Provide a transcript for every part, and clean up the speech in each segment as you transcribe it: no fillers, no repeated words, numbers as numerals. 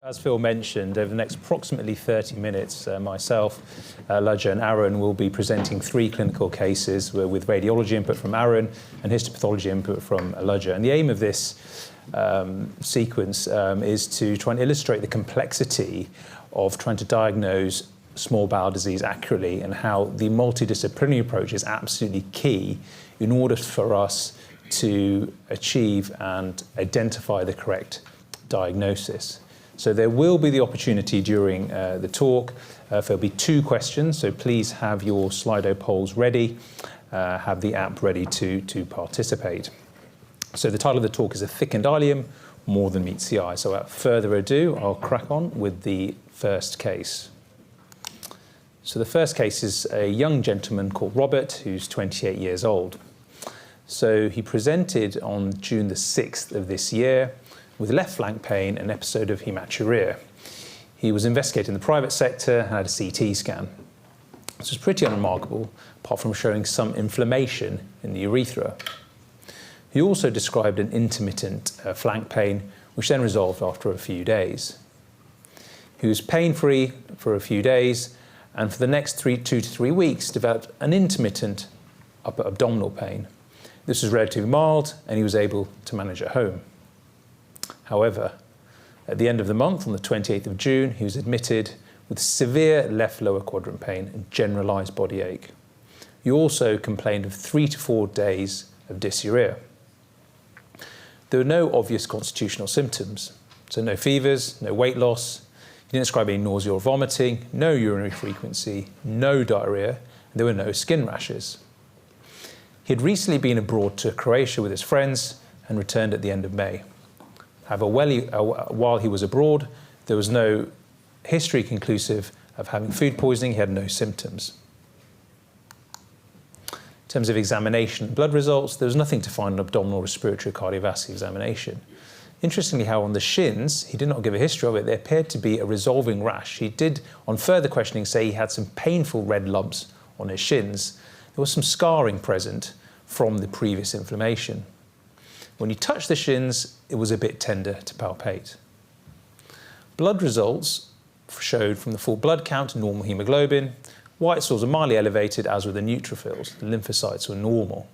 As Phil mentioned, over the next approximately 30 minutes, myself, Ludger and Aaron will be presenting 3 clinical cases with radiology input from Aaron and histopathology input from Ludger. And the aim of this sequence is to try and illustrate the complexity of trying to diagnose small bowel disease accurately and how the multidisciplinary approach is absolutely key in order for us to achieve and identify the correct diagnosis. So there will be the opportunity during the talk. There'll be 2 questions, so please have your Slido polls ready, have the app ready to participate. So the title of the talk is A Thickened Ileum, More Than Meets the Eye. So without further ado, I'll crack on with the first case. So the first case is a young gentleman called Robert, who's 28 years old. So he presented on June the 6th of this year with left flank pain and an episode of hematuria. He was investigated in the private sector and had a CT scan. This was pretty unremarkable, apart from showing some inflammation in the urethra. He also described an intermittent flank pain, which then resolved after a few days. He was pain-free for a few days, and for the next 2 to 3 weeks developed an intermittent upper abdominal pain. This was relatively mild, and he was able to manage at home. However, at the end of the month, on the 28th of June, he was admitted with severe left lower quadrant pain and generalised body ache. He also complained of 3 to 4 days of dysuria. There were no obvious constitutional symptoms, so no fevers, no weight loss. He didn't describe any nausea or vomiting, no urinary frequency, no diarrhoea, and there were no skin rashes. He had recently been abroad to Croatia with his friends and returned at the end of May. However, while he was abroad, there was no history conclusive of having food poisoning. He had no symptoms. In terms of examination and blood results, there was nothing to find on abdominal, respiratory, cardiovascular examination. Interestingly, how on the shins, he did not give a history of it, there appeared to be a resolving rash. He did, on further questioning, say he had some painful red lumps on his shins. There was some scarring present from the previous inflammation. When you touch the shins, it was a bit tender to palpate. Blood results showed from the full blood count normal hemoglobin. White cells were mildly elevated, as were the neutrophils. The lymphocytes were normal.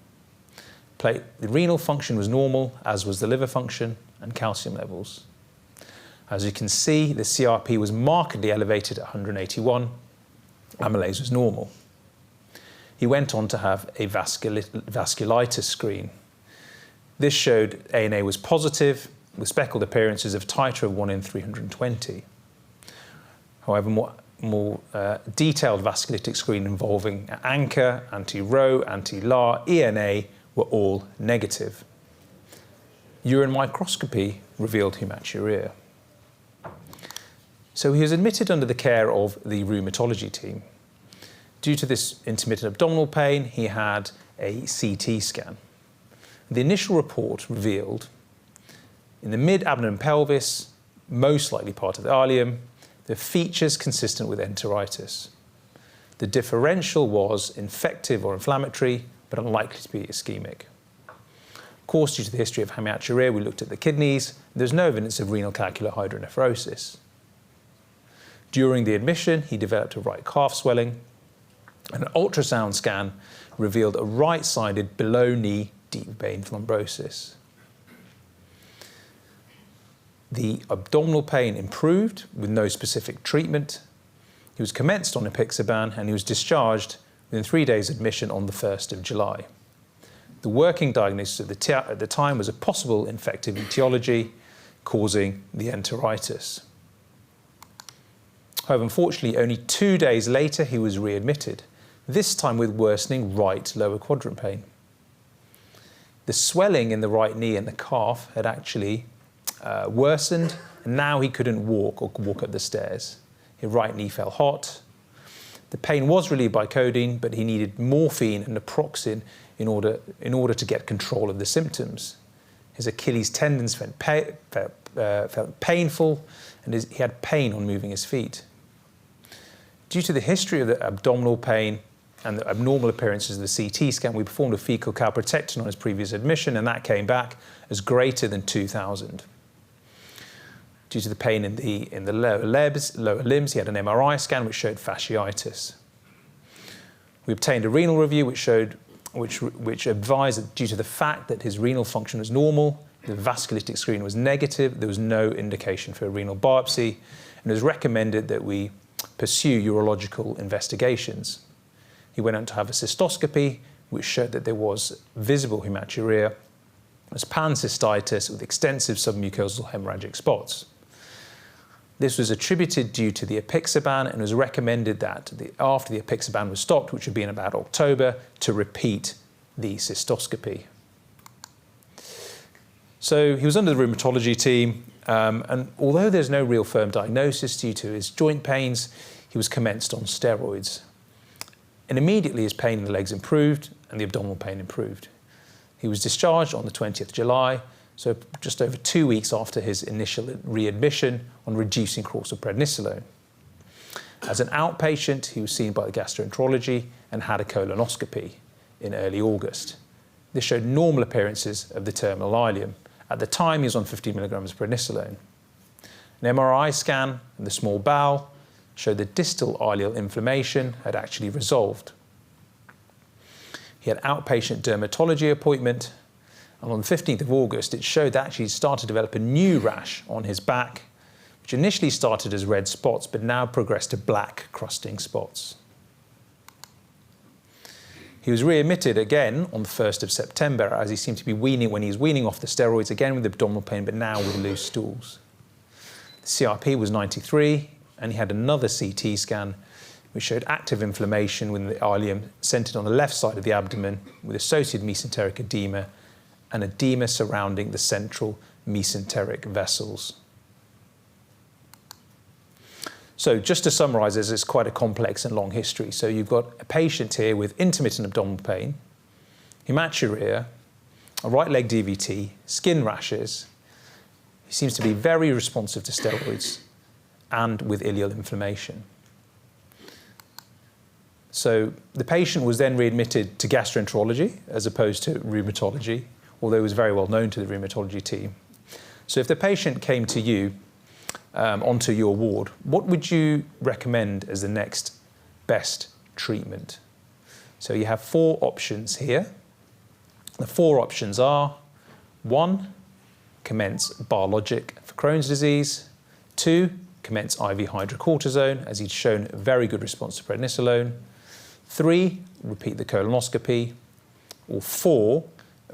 The renal function was normal, as was the liver function and calcium levels. As you can see, the CRP was markedly elevated at 181. Amylase was normal. He went on to have a vasculitis screen. This showed ANA was positive, with speckled appearances of titer of 1 in 320. However, more detailed vasculitic screen involving ANCA, anti-Rho, anti-LAR, ENA were all negative. Urine microscopy revealed hematuria. So he was admitted under the care of the rheumatology team. Due to this intermittent abdominal pain, he had a CT scan. The initial report revealed in the mid-abdomen pelvis, most likely part of the ileum, the features consistent with enteritis. The differential was infective or inflammatory, but unlikely to be ischemic. Of course, due to the history of hematuria, we looked at the kidneys. There's no evidence of renal calcular hydronephrosis. During the admission, he developed a right calf swelling, and an ultrasound scan revealed a right-sided below-knee deep vein thrombosis. The abdominal pain improved with no specific treatment. He was commenced on apixaban and he was discharged within 3 days admission on the 1st of July. The working diagnosis at the time was a possible infective etiology causing the enteritis. However, unfortunately, only 2 days later he was readmitted, this time with worsening right lower quadrant pain. The swelling in the right knee and the calf had actually worsened, and now he couldn't walk or walk up the stairs. His right knee felt hot. The pain was relieved by codeine, but he needed morphine and naproxen in order to get control of the symptoms. His Achilles tendons felt painful, and he had pain on moving his feet. Due to the history of the abdominal pain and the abnormal appearances of the CT scan, we performed a fecal calprotectin on his previous admission, and that came back as greater than 2,000. due to the pain in the lower limbs. He had an MRI scan which showed fasciitis. We obtained a renal review which advised that due to the fact that his renal function was normal, the vasculitic screen was negative, there was no indication for a renal biopsy, and it was recommended that we pursue urological investigations. He went on to have a cystoscopy, which showed that there was visible hematuria, as pancystitis with extensive submucosal hemorrhagic spots. This was attributed due to the apixaban, and was recommended that after the apixaban was stopped, which would be in about October, to repeat the cystoscopy. So he was under the rheumatology team, and although there's no real firm diagnosis due to his joint pains, he was commenced on steroids. And immediately his pain in the legs improved and the abdominal pain improved. He was discharged on the 20th July, so just over 2 weeks after his initial readmission on reducing course of prednisolone. As an outpatient, he was seen by the gastroenterology and had a colonoscopy in early August. This showed normal appearances of the terminal ileum. At the time, he was on 50 milligrams of prednisolone. An MRI scan of the small bowel showed that distal ileal inflammation had actually resolved. He had an outpatient dermatology appointment, and on the 15th of August, it showed that actually he started to develop a new rash on his back, which initially started as red spots, but now progressed to black crusting spots. He was readmitted again on the 1st of September, as he seemed to be weaning off the steroids, again with abdominal pain, but now with loose stools. The CRP was 93, and he had another CT scan, which showed active inflammation within the ileum, centered on the left side of the abdomen, with associated mesenteric edema and edema surrounding the central mesenteric vessels. So just to summarise this, it's quite a complex and long history. So you've got a patient here with intermittent abdominal pain, hematuria, a right leg DVT, skin rashes. He seems to be very responsive to steroids and with ileal inflammation. So the patient was then readmitted to gastroenterology as opposed to rheumatology, although it was very well known to the rheumatology team. So if the patient came to you onto your ward, what would you recommend as the next best treatment? So you have 4 options here. The 4 options are: 1, commence biologic for Crohn's disease; 2, commence IV hydrocortisone, as he'd shown a very good response to prednisolone; 3, repeat the colonoscopy; or 4,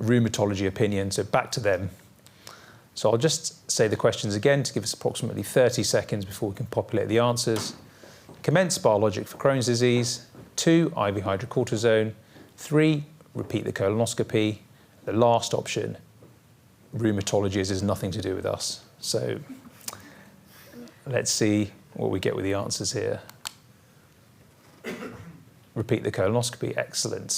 rheumatology opinion, so back to them. So I'll just say the questions again to give us approximately 30 seconds before we can populate the answers. Commence biologic for Crohn's disease; 2, IV hydrocortisone; 3, repeat the colonoscopy; the last option, rheumatology, as has nothing to do with us. So let's see what we get with the answers here. Repeat the colonoscopy, excellent.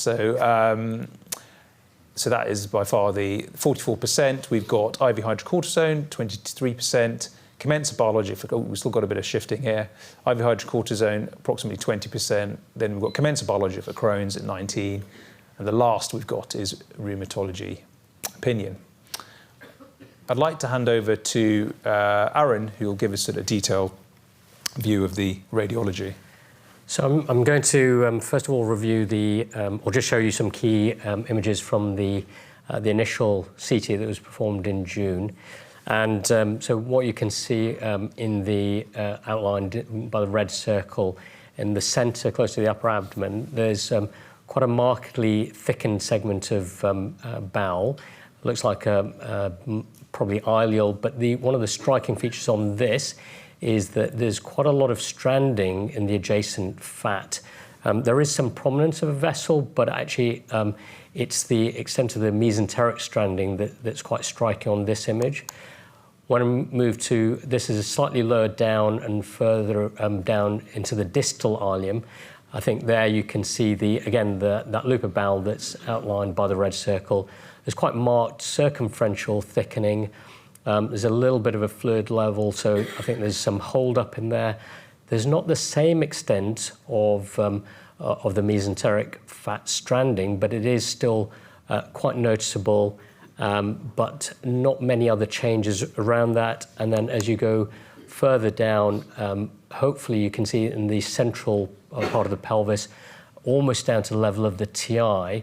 So that is by far the 44%. We've got IV hydrocortisone, 23%. Commence biologic for, we've still got a bit of shifting here. IV hydrocortisone, approximately 20%. Then we've got commence biologic for Crohn's at 19. And the last we've got is rheumatology opinion. I'd like to hand over to Aaron, who will give us a detailed view of the radiology. So I'm going to first of all review or just show you some key images from the initial CT that was performed in June. And so what you can see in the outlined by the red circle in the centre, close to the upper abdomen, there's quite a markedly thickened segment of bowel. Looks like probably ileal, but one of the striking features on this is that there's quite a lot of stranding in the adjacent fat. There is some prominence of a vessel, but actually it's the extent of the mesenteric stranding that's quite striking on this image. When I move to, this is slightly lower down and further down into the distal ileum. I think there you can see that loop of bowel that's outlined by the red circle. There's quite marked circumferential thickening. There's a little bit of a fluid level, so I think there's some hold up in there. There's not the same extent of the mesenteric fat stranding, but it is still quite noticeable but not many other changes around that. And then as you go further down, hopefully you can see in the central part of the pelvis, almost down to the level of the TI.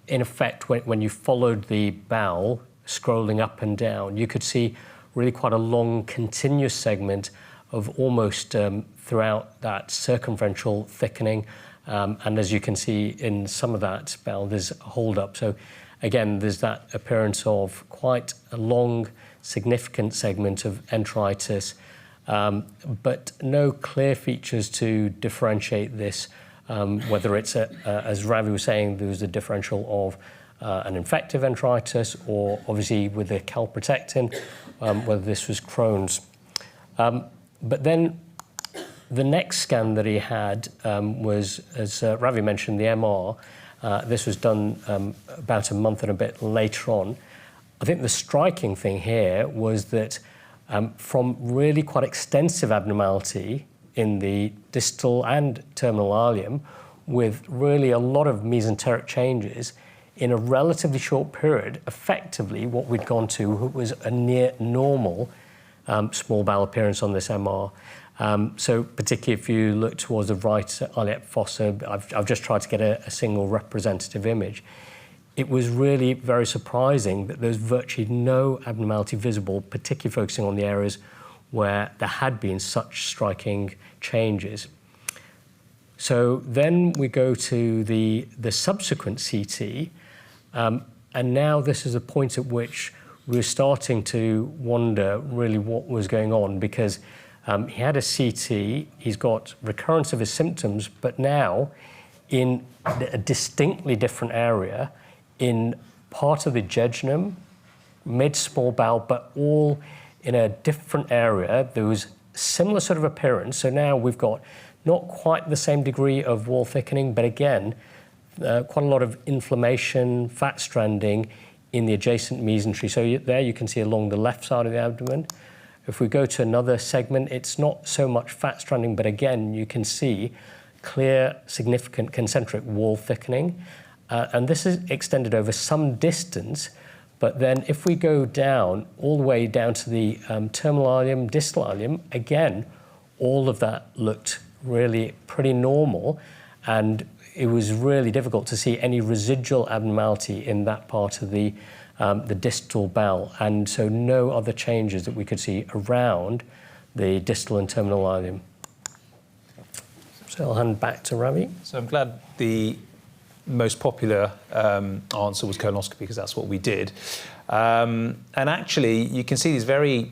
In effect, when you followed the bowel, scrolling up and down, you could see really quite a long continuous segment of almost throughout that circumferential thickening. And as you can see in some of that bowel, there's a hold up. So again, there's that appearance of quite a long, significant segment of enteritis, but no clear features to differentiate this, whether it's, as Ravi was saying, there was a differential of an infective enteritis, or obviously with the calprotectin, whether this was Crohn's. But then the next scan that he had was, as Ravi mentioned, the MR. This was done about a month and a bit later on. I think the striking thing here was that from really quite extensive abnormality in the distal and terminal ileum, with really a lot of mesenteric changes, in a relatively short period, effectively what we'd gone to was a near normal small bowel appearance on this MR. So particularly if you look towards the right iliac fossa, I've just tried to get a single representative image. It was really very surprising that there's virtually no abnormality visible, particularly focusing on the areas where there had been such striking changes. So then we go to the subsequent CT, and now this is a point at which we're starting to wonder really what was going on, because he had a CT, he's got recurrence of his symptoms, but now in a distinctly different area, in part of the jejunum, mid-small bowel, but all in a different area. There was similar sort of appearance. So now we've got not quite the same degree of wall thickening, but again, quite a lot of inflammation, fat stranding in the adjacent mesentery. So there you can see along the left side of the abdomen. If we go to another segment, it's not so much fat stranding, but again, you can see clear, significant concentric wall thickening. And this is extended over some distance, but then if we go down, all the way down to the terminal ileum, distal ileum, again, all of that looked really pretty normal, and it was really difficult to see any residual abnormality in that part of the distal bowel, and so no other changes that we could see around the distal and terminal ileum. So I'll hand back to Ravi. So I'm glad the most popular answer was colonoscopy, because that's what we did. And actually, you can see these very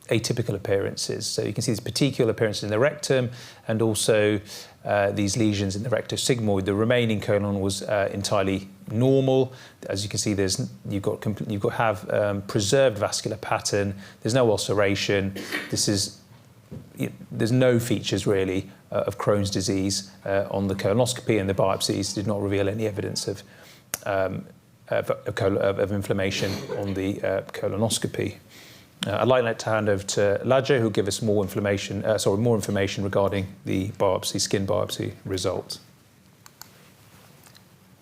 atypical appearances. So you can see these petechial appearances in the rectum, and also these lesions in the rectosigmoid. The remaining colon was entirely normal. As you can see, you've got preserved vascular pattern. There's no ulceration. There's no features really of Crohn's disease on the colonoscopy, and the biopsies did not reveal any evidence of inflammation on the colonoscopy. I'd like to hand over to Ladja, who'll give us more information regarding the skin biopsy result.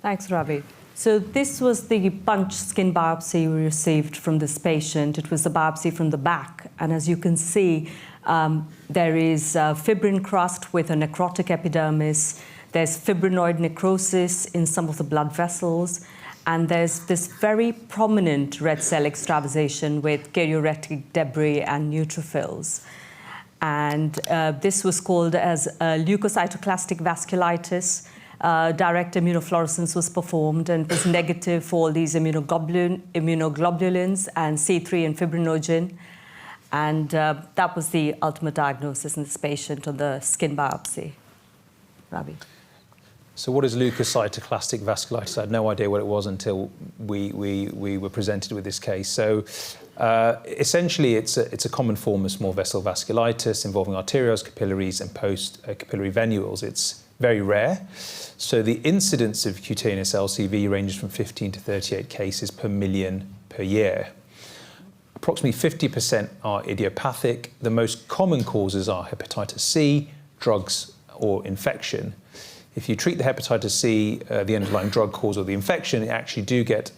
Thanks, Ravi. So this was the punch skin biopsy we received from this patient. It was a biopsy from the back, and as you can see, there is fibrin crust with a necrotic epidermis. There's fibrinoid necrosis in some of the blood vessels, and there's this very prominent red cell extravasation with karyoretic debris and neutrophils. And this was called as leukocytoclastic vasculitis. Direct immunofluorescence was performed and was negative for all these immunoglobulins and C3 and fibrinogen. And that was the ultimate diagnosis in this patient on the skin biopsy. Ravi. So what is leukocytoclastic vasculitis? I had no idea what it was until we were presented with this case. So essentially, it's a common form of small vessel vasculitis involving arterioles, capillaries, and post-capillary venules. It's very rare. So the incidence of cutaneous LCV ranges from 15 to 38 cases per million per year. Approximately 50% are idiopathic. The most common causes are hepatitis C, drugs, or infection. If you treat the hepatitis C, the underlying drug cause or the infection, you actually do get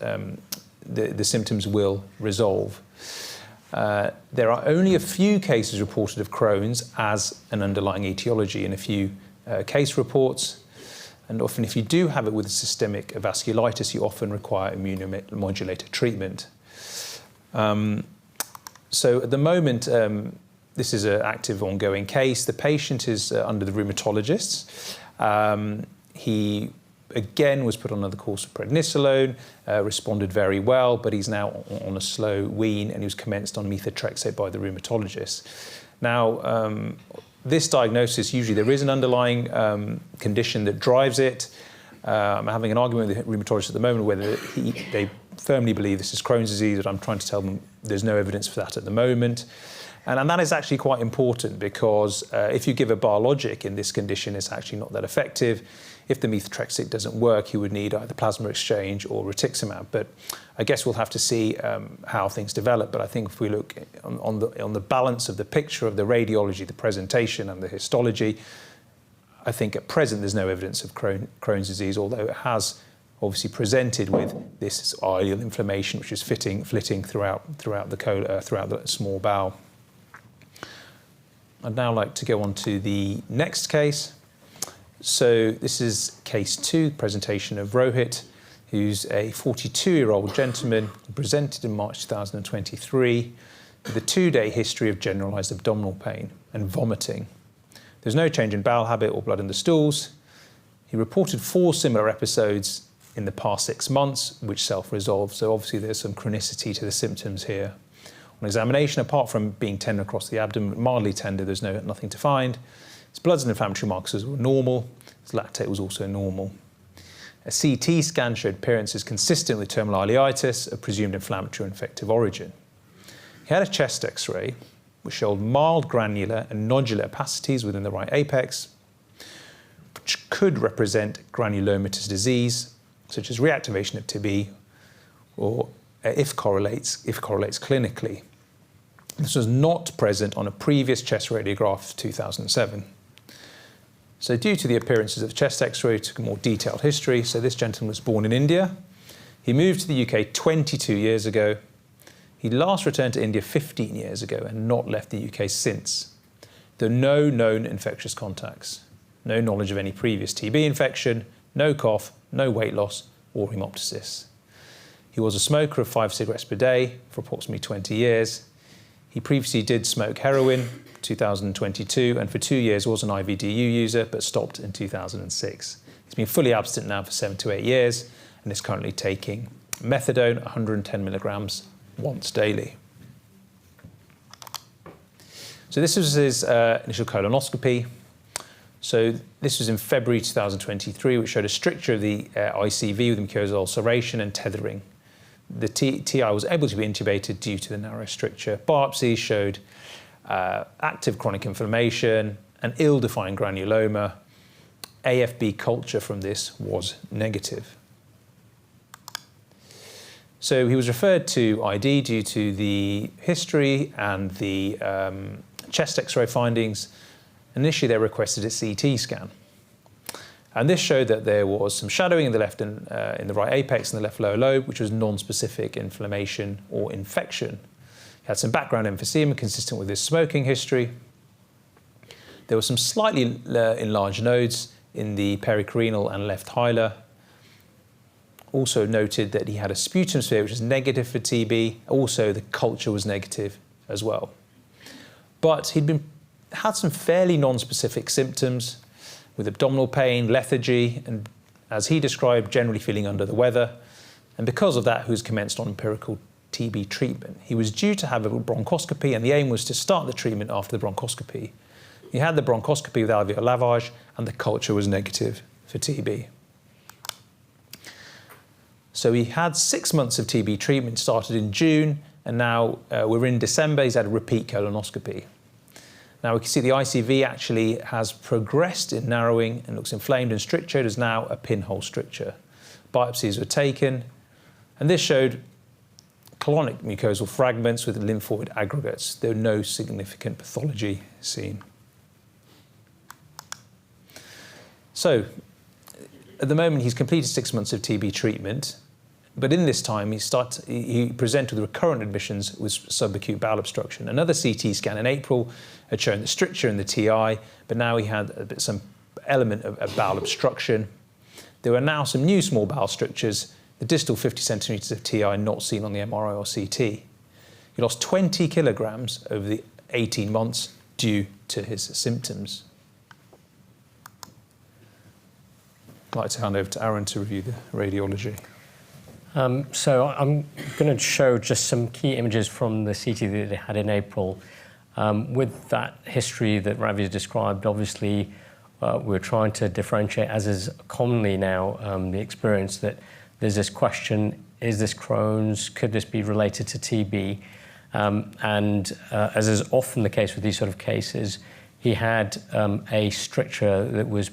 the symptoms will resolve. There are only a few cases reported of Crohn's as an underlying etiology in a few case reports. And often if you do have it with systemic vasculitis, you often require immunomodulator treatment. So at the moment, this is an active ongoing case. The patient is under the rheumatologists. He again was put on another course of prednisolone, responded very well, but he's now on a slow wean and he was commenced on methotrexate by the rheumatologist. Now, this diagnosis, usually there is an underlying condition that drives it. I'm having an argument with the rheumatologist at the moment whether they firmly believe this is Crohn's disease, but I'm trying to tell them there's no evidence for that at the moment. And that is actually quite important because if you give a biologic in this condition, it's actually not that effective. If the methotrexate doesn't work, you would need either plasma exchange or rituximab. But I guess we'll have to see how things develop. But I think if we look on the balance of the picture of the radiology, the presentation and the histology, I think at present there's no evidence of Crohn's disease, although it has obviously presented with this ileal inflammation, which is flitting throughout the small bowel. I'd now like to go on to the next case. So this is case 2, presentation of Rohit, who's a 42-year-old gentleman who presented in March 2023 with a 2-day history of generalized abdominal pain and vomiting. There's no change in bowel habit or blood in the stools. He reported 4 similar episodes in the past 6 months, which self-resolved. So obviously there's some chronicity to the symptoms here. On examination, apart from being tender across the abdomen, mildly tender, there's nothing to find. His bloods and inflammatory markers were normal. His lactate was also normal. A CT scan showed appearances consistent with terminal ileitis, a presumed inflammatory or infective origin. He had a chest X-ray, which showed mild granular and nodular opacities within the right apex, which could represent granulomatous disease, such as reactivation of TB, or if correlates clinically. This was not present on a previous chest radiograph of 2007. So due to the appearances of the chest X-ray, we took a more detailed history. So this gentleman was born in India. He moved to the UK 22 years ago. He last returned to India 15 years ago and not left the UK since. There are no known infectious contacts, no knowledge of any previous TB infection, no cough, no weight loss or hemoptysis. He was a smoker of 5 cigarettes per day for approximately 20 years. He previously did smoke heroin, 2022, and for 2 years was an IVDU user, but stopped in 2006. He's been fully abstinent now for 7 to 8 years and is currently taking methadone, 110 milligrams once daily. So this was his initial colonoscopy. So this was in February 2023, which showed a stricture of the ICV with mucosal ulceration and tethering. The TI was able to be intubated due to the narrow stricture. Biopsy showed active chronic inflammation, an ill-defined granuloma. AFB culture from this was negative. So he was referred to ID due to the history and the chest X-ray findings. Initially, they requested a CT scan. And this showed that there was some shadowing in the left and in the right apex and the left lower lobe, which was non-specific inflammation or infection. He had some background emphysema consistent with his smoking history. There were some slightly enlarged nodes in the pericardial and left hilar. Also noted that he had a sputum sphere, which is negative for TB. Also, the culture was negative as well. But he'd had some fairly non-specific symptoms with abdominal pain, lethargy, and as he described, generally feeling under the weather. And because of that, he was commenced on empirical TB treatment. He was due to have a bronchoscopy, and the aim was to start the treatment after the bronchoscopy. He had the bronchoscopy with alveolar lavage, and the culture was negative for TB. So he had 6 months of TB treatment, started in June, and now we're in December. He's had a repeat colonoscopy. Now we can see the ICV actually has progressed in narrowing and looks inflamed and stricture. It is now a pinhole stricture. Biopsies were taken, and this showed colonic mucosal fragments with lymphoid aggregates. There were no significant pathology seen. So at the moment, he's completed 6 months of TB treatment, But in this time, he presented with recurrent admissions with subacute bowel obstruction. Another CT scan in April had shown the stricture in the TI, but now he had some element of bowel obstruction. There were now some new small bowel strictures, the distal 50 centimetres of TI not seen on the MRI or CT. He lost 20 kilograms over the 18 months due to his symptoms. I'd like to hand over to Aaron to review the radiology. So I'm going to show just some key images from the CT that they had in April. With that history that Ravi has described, obviously we're trying to differentiate, as is commonly now the experience, that there's this question, is this Crohn's? Could this be related to TB? As is often the case with these sort of cases, he had a stricture that was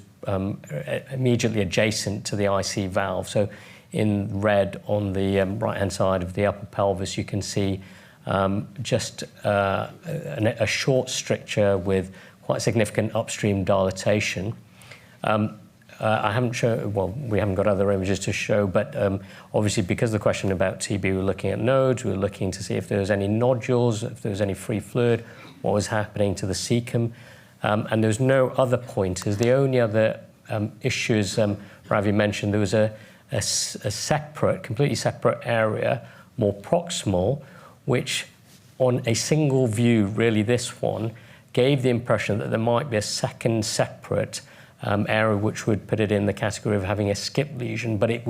immediately adjacent to the IC valve. So in red on the right-hand side of the upper pelvis, you can see just a short stricture with quite significant upstream dilatation. I haven't shown, well, we haven't got other images to show, but obviously because of the question about TB, we were looking at nodes, we were looking to see if there was any nodules, if there was any free fluid, what was happening to the cecum, and there's no other pointers. The only other issues Ravi mentioned, there was a separate, completely separate area, more proximal, which on a single view, really this one, gave the impression that there might be a second separate area which would put it in the category of having a skip lesion, but there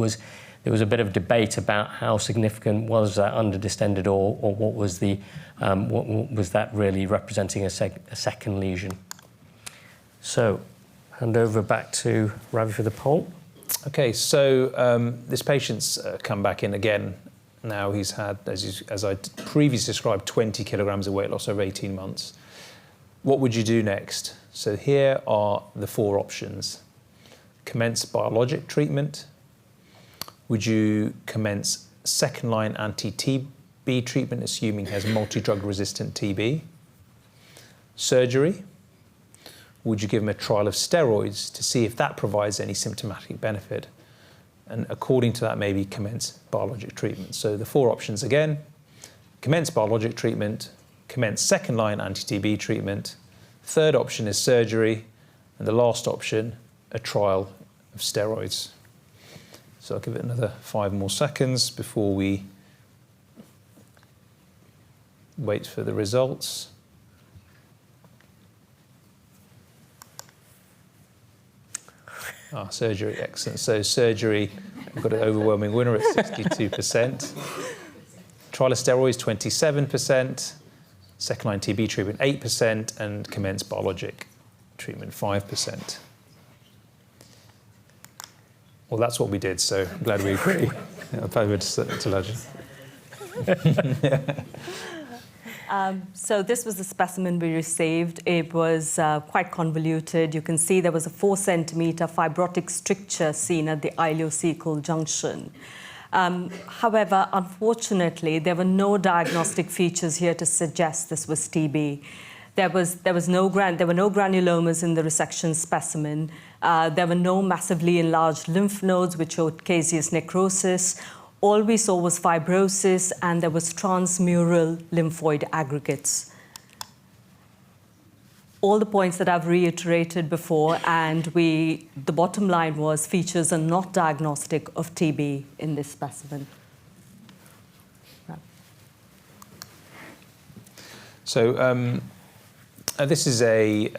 was a bit of debate about how significant was that underdistended or what was that really representing a second lesion. So, hand over back to Ravi for the poll. Okay, so this patient's come back in again. Now he's had, as I previously described, 20 kilograms of weight loss over 18 months. What would you do next? So here are the 4 options. Commence biologic treatment. Would you commence second-line anti-TB treatment, assuming he has multi-drug resistant TB? Surgery. Would you give him a trial of steroids to see if that provides any symptomatic benefit? And according to that, maybe commence biologic treatment. So the 4 options again: commence biologic treatment, commence second-line anti-TB treatment, third option is surgery, and the last option, a trial of steroids. So I'll give it another 5 more seconds before we wait for the results. Surgery, excellent. So surgery, we've got an overwhelming winner at 62%. Trial of steroids, 27%. Second-line TB treatment, 8%. And commence biologic treatment, 5%. Well, that's what we did, so I'm glad we agree. Over to Legend. So this was the specimen we received. It was quite convoluted. You can see there was a 4 centimeter fibrotic stricture seen at the ileocaecal junction. However, unfortunately, there were no diagnostic features here to suggest this was TB. There were no granulomas in the resection specimen. There were no massively enlarged lymph nodes which showed caseous necrosis. All we saw was fibrosis, and there was transmural lymphoid aggregates. All the points that I've reiterated before, and the bottom line was features are not diagnostic of TB in this specimen. So this is a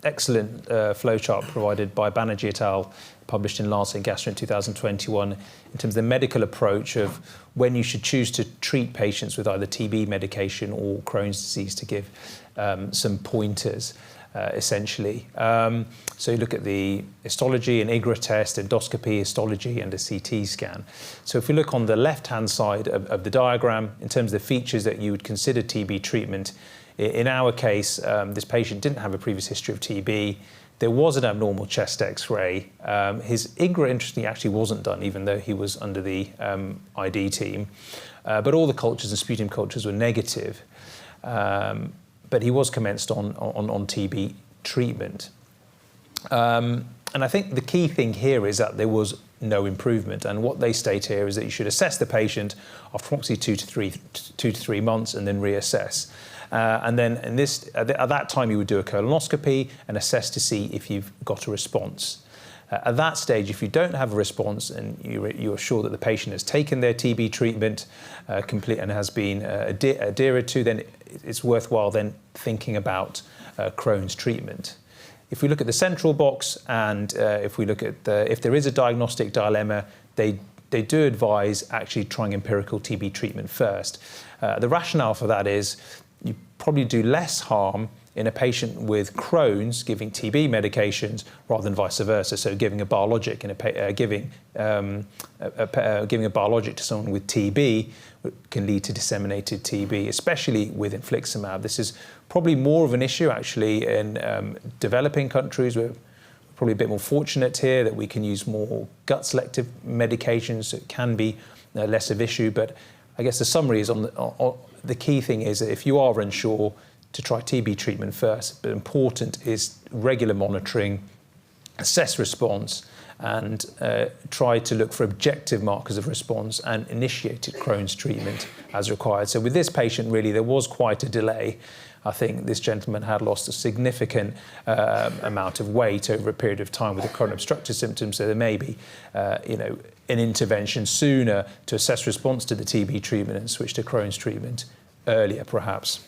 excellent flowchart provided by Banerjee et al., published in Lancet Gastro in 2021, in terms of the medical approach of when you should choose to treat patients with either TB medication or Crohn's disease, to give some pointers, essentially. So you look at the histology, an IGRA test, endoscopy, histology, and a CT scan. So if we look on the left-hand side of the diagram, in terms of the features that you would consider TB treatment, in our case, this patient didn't have a previous history of TB. There was an abnormal chest X-ray. His IGRA, interestingly, actually wasn't done, even though he was under the ID team. But all the cultures and sputum cultures were negative. But he was commenced on TB treatment. And I think the key thing here is that there was no improvement. And what they state here is that you should assess the patient after approximately 2 to 3 months and then reassess. And then at that time, you would do a colonoscopy and assess to see if you've got a response. At that stage, if you don't have a response and you're sure that the patient has taken their TB treatment complete and has been adhered to, then it's worthwhile then thinking about Crohn's treatment. If we look at the central box and if we look at if there is a diagnostic dilemma, they do advise actually trying empirical TB treatment first. The rationale for that is you probably do less harm in a patient with Crohn's giving TB medications rather than vice versa. So giving a biologic giving a biologic to someone with TB can lead to disseminated TB, especially with infliximab. This is probably more of an issue actually in developing countries. We're probably a bit more fortunate here that we can use more gut selective medications, so it can be less of an issue. But I guess the summary is the key thing is that if you are unsure, to try TB treatment first, but important is regular monitoring, assess response, and try to look for objective markers of response and initiated Crohn's treatment as required. So with this patient, really, there was quite a delay. I think this gentleman had lost a significant amount of weight over a period of time with the chronic obstructive symptoms, so there may be, an intervention sooner to assess response to the TB treatment and switch to Crohn's treatment earlier, perhaps.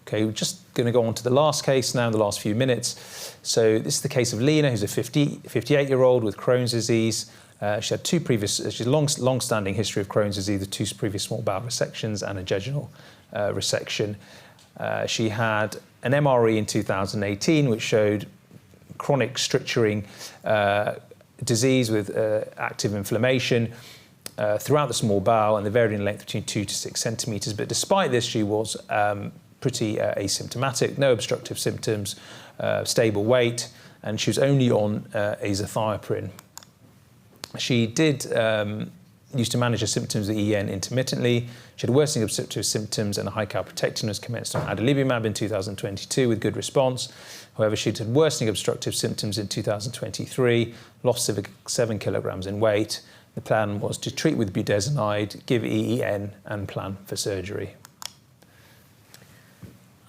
Okay, we're just going to go on to the last case now in the last few minutes. So this is the case of Lena, who's a 58-year-old with Crohn's disease. She had she's a long-standing history of Crohn's disease, with 2 previous small bowel resections and a jejunal resection. She had an MRE in 2018, which showed chronic stricturing disease with active inflammation throughout the small bowel, and they varied in length between 2 to 6 centimetres. But despite this, she was pretty asymptomatic, no obstructive symptoms, stable weight, and she was only on azathioprine. She did used to manage her symptoms of EN intermittently. She had worsening obstructive symptoms and a high calprotectin, commenced on adalimumab in 2022 with good response. However, she had worsening obstructive symptoms in 2023, lost 7 kilograms in weight. The plan was to treat with budesonide, give EEN, and plan for surgery.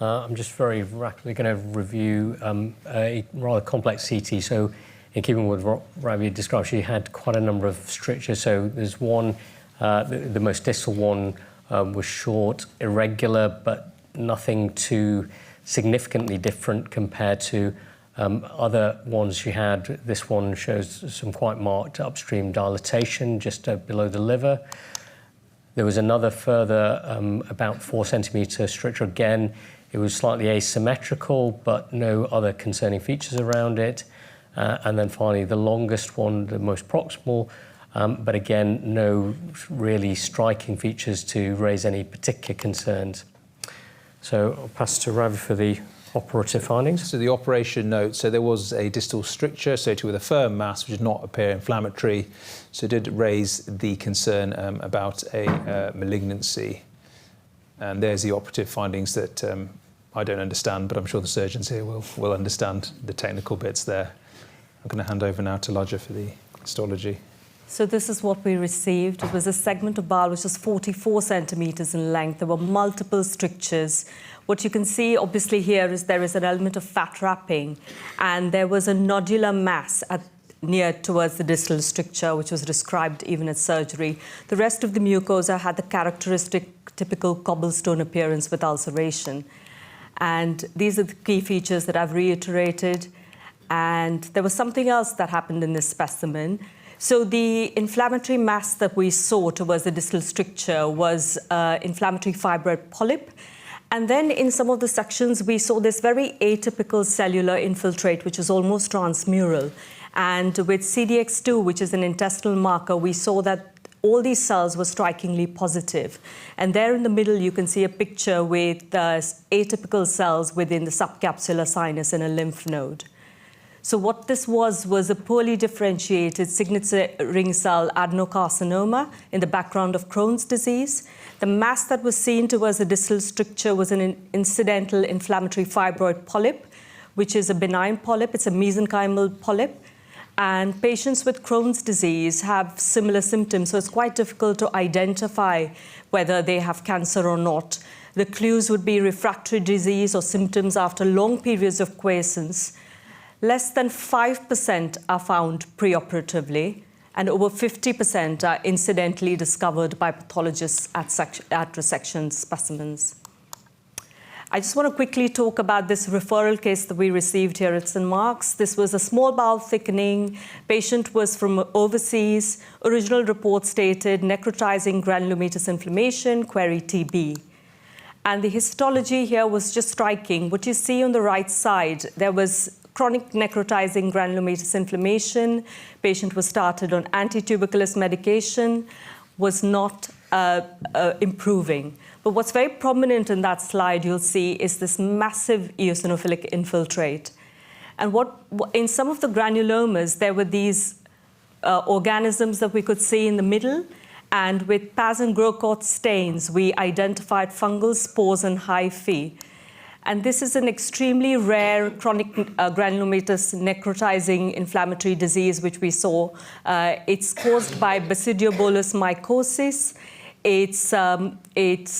I'm just very rapidly going to review a rather complex CT. So in keeping with what Ravi described, she had quite a number of strictures. So there's one, the most distal one was short, irregular, but nothing too significantly different compared to other ones she had. This one shows some quite marked upstream dilatation just below the liver. There was another further about 4 centimetre stricture again. It was slightly asymmetrical, but no other concerning features around it. And then finally, the longest one, the most proximal, but again, no really striking features to raise any particular concerns. So I'll pass to Ravi for the operative findings. So the operation note, so there was a distal stricture associated with a firm mass, which did not appear inflammatory. So it did raise the concern about a malignancy. And there's the operative findings that I don't understand, but I'm sure the surgeons here will understand the technical bits there. I'm going to hand over now to Laja for the histology. So this is what we received. It was a segment of bowel which was 44 centimeters in length. There were multiple strictures. What you can see obviously here is there is an element of fat wrapping, and there was a nodular mass near towards the distal stricture, which was described even at surgery. The rest of the mucosa had the characteristic typical cobblestone appearance with ulceration. And these are the key features that I've reiterated. And there was something else that happened in this specimen. So the inflammatory mass that we saw towards the distal stricture was inflammatory fibroid polyp. And then in some of the sections, we saw this very atypical cellular infiltrate, which was almost transmural. And with CDX2, which is an intestinal marker, we saw that all these cells were strikingly positive. And there in the middle, you can see a picture with atypical cells within the subcapsular sinus and a lymph node. So what this was a poorly differentiated signature ring cell adenocarcinoma in the background of Crohn's disease. The mass that was seen towards the distal stricture was an incidental inflammatory fibroid polyp, which is a benign polyp. It's a mesenchymal polyp. And patients with Crohn's disease have similar symptoms, so it's quite difficult to identify whether they have cancer or not. The clues would be refractory disease or symptoms after long periods of quiescence. Less than 5% are found preoperatively, and over 50% are incidentally discovered by pathologists at resection specimens. I just want to quickly talk about this referral case that we received here at St. Mark's. This was a small bowel thickening. Patient was from overseas. Original report stated necrotizing granulomatous inflammation, query TB. And the histology here was just striking. What you see on the right side, there was chronic necrotizing granulomatous inflammation. Patient was started on anti-tuberculous medication, was not improving. But what's very prominent in that slide, you'll see, is this massive eosinophilic infiltrate. And in some of the granulomas, there were these organisms that we could see in the middle. And with Paz and Grocott stains, we identified fungal spores and hyphae. And this is an extremely rare chronic granulomatous necrotizing inflammatory disease, which we saw. It's caused by Basidiobulus mycosis. It's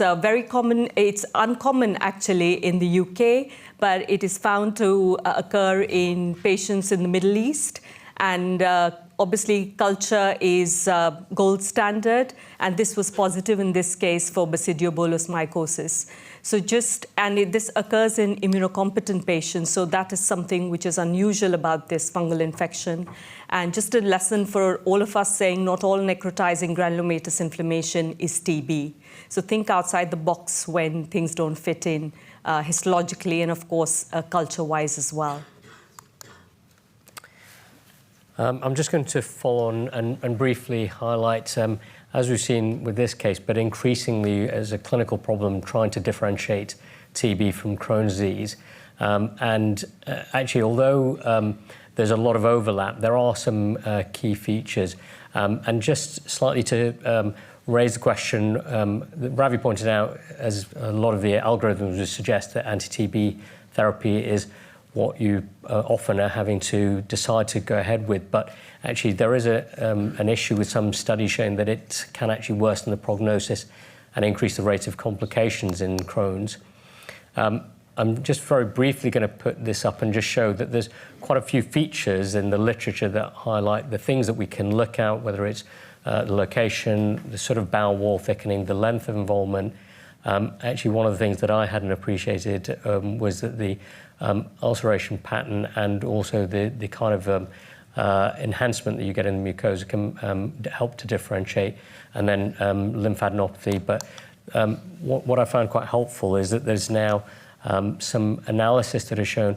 very common. It's uncommon actually in the UK, but it is found to occur in patients in the Middle East. And obviously, culture is gold standard, and this was positive in this case for Basidiobulus mycosis. So this occurs in immunocompetent patients, so that is something which is unusual about this fungal infection. And just a lesson for all of us saying not all necrotizing granulomatous inflammation is TB. So think outside the box when things don't fit in histologically and, of course, culture-wise as well. I'm just going to follow on and briefly highlight, as we've seen with this case, but increasingly as a clinical problem, trying to differentiate TB from Crohn's disease. Actually, although there's a lot of overlap, there are some key features. And just slightly to raise the question that Ravi pointed out, as a lot of the algorithms would suggest that anti-TB therapy is what you often are having to decide to go ahead with. But actually, there is an issue with some studies showing that it can actually worsen the prognosis and increase the rate of complications in Crohn's. I'm just very briefly going to put this up and just show that there's quite a few features in the literature that highlight the things that we can look at, whether it's the location, the sort of bowel wall thickening, the length of involvement. Actually, one of the things that I hadn't appreciated was that the ulceration pattern and also the kind of enhancement that you get in the mucosa can help to differentiate, and then lymphadenopathy. But what I found quite helpful is that there's now some analysis that has shown,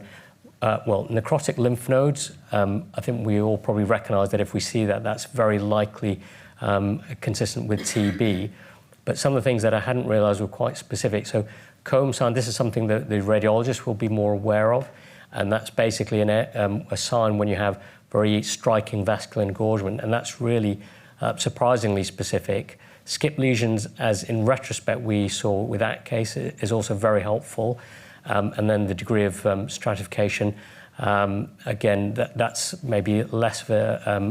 necrotic lymph nodes. I think we all probably recognize that if we see that, that's very likely consistent with TB. But some of the things that I hadn't realized were quite specific. So comb sign, this is something that the radiologist will be more aware of. And that's basically a sign when you have very striking vascular engorgement. And that's really surprisingly specific. Skip lesions, as in retrospect we saw with that case, is also very helpful. And then the degree of stratification, again, that's maybe less of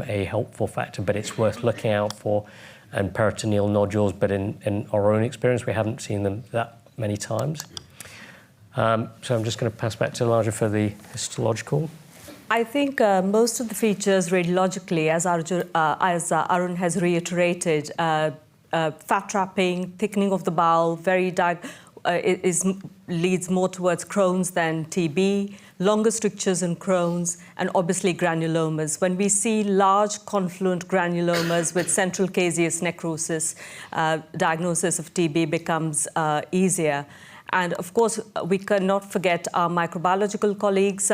a helpful factor, but it's worth looking out for. And peritoneal nodules, but in our own experience, we haven't seen them that many times. So I'm just going to pass back to Elijah for the histological. I think most of the features radiologically, as Arun has reiterated, fat trapping, thickening of the bowel, leads more towards Crohn's than TB, longer strictures in Crohn's, and obviously granulomas. When we see large confluent granulomas with central caseous necrosis, diagnosis of TB becomes easier. And of course, we cannot forget our microbiological colleagues.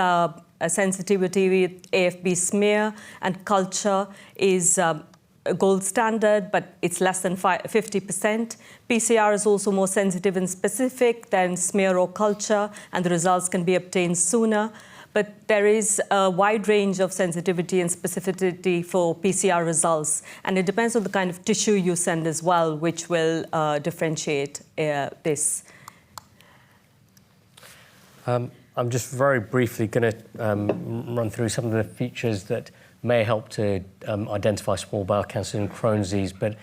Sensitivity with AFB smear and culture is gold standard, but it's less than 50%. PCR is also more sensitive and specific than smear or culture, and the results can be obtained sooner. But there is a wide range of sensitivity and specificity for PCR results, and it depends on the kind of tissue you send as well, which will differentiate this. I'm just very briefly going to run through some of the features that may help to identify small bowel cancer and Crohn's disease, but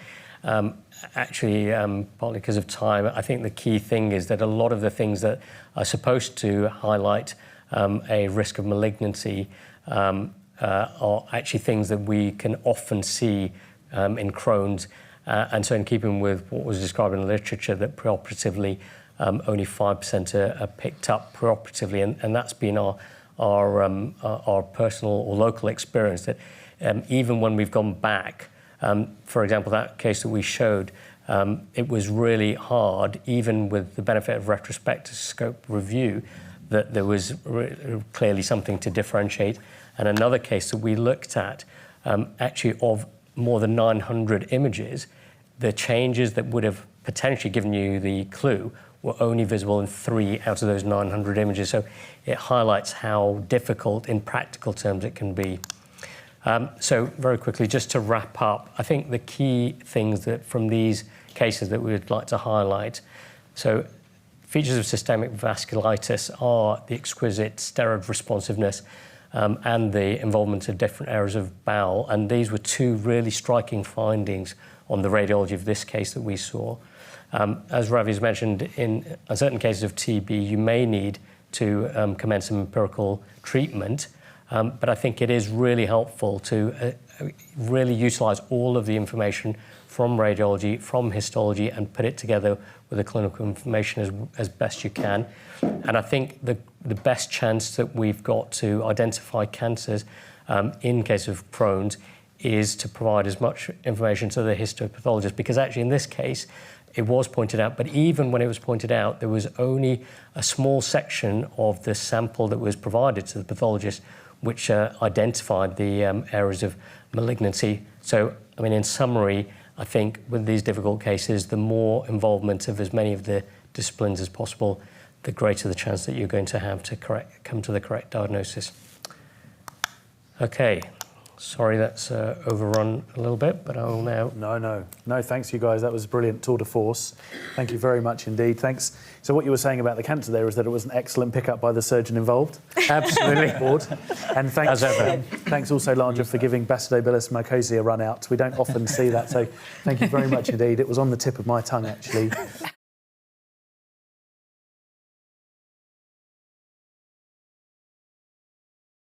actually, partly because of time, I think the key thing is that a lot of the things that are supposed to highlight a risk of malignancy are actually things that we can often see in Crohn's. And so in keeping with what was described in the literature, that preoperatively only 5% are picked up preoperatively, and that's been our personal or local experience, that even when we've gone back, for example, that case that we showed, it was really hard, even with the benefit of retrospective scope review, that there was clearly something to differentiate. And another case that we looked at, actually of more than 900 images, the changes that would have potentially given you the clue were only visible in 3 out of those 900 images. So it highlights how difficult in practical terms it can be. So very quickly, just to wrap up, I think the key things that from these cases that we would like to highlight. So features of systemic vasculitis are the exquisite steroid responsiveness and the involvement of different areas of bowel. And these were 2 really striking findings on the radiology of this case that we saw. As Ravi has mentioned, in certain cases of TB, you may need to commence some empirical treatment. But I think it is really helpful to really utilise all of the information from radiology, from histology, and put it together with the clinical information as best you can. And I think the best chance that we've got to identify cancers in case of Crohn's is to provide as much information to the histopathologist, because actually in this case, it was pointed out, but even when it was pointed out, there was only a small section of the sample that was provided to the pathologist which identified the areas of malignancy. So, I mean, in summary, I think with these difficult cases, the more involvement of as many of the disciplines as possible, the greater the chance that you're going to have to come to the correct diagnosis. Okay. Sorry, that's overrun a little bit, but I will now... No, thanks, you guys. That was a brilliant tour de force. Thank you very much indeed. Thanks. So what you were saying about the cancer there is that it was an excellent pickup by the surgeon involved. Absolutely. And thanks, thanks also, Landra, for giving Basilobilus mucosae a run out. We don't often see that, so thank you very much indeed. It was on the tip of my tongue, actually.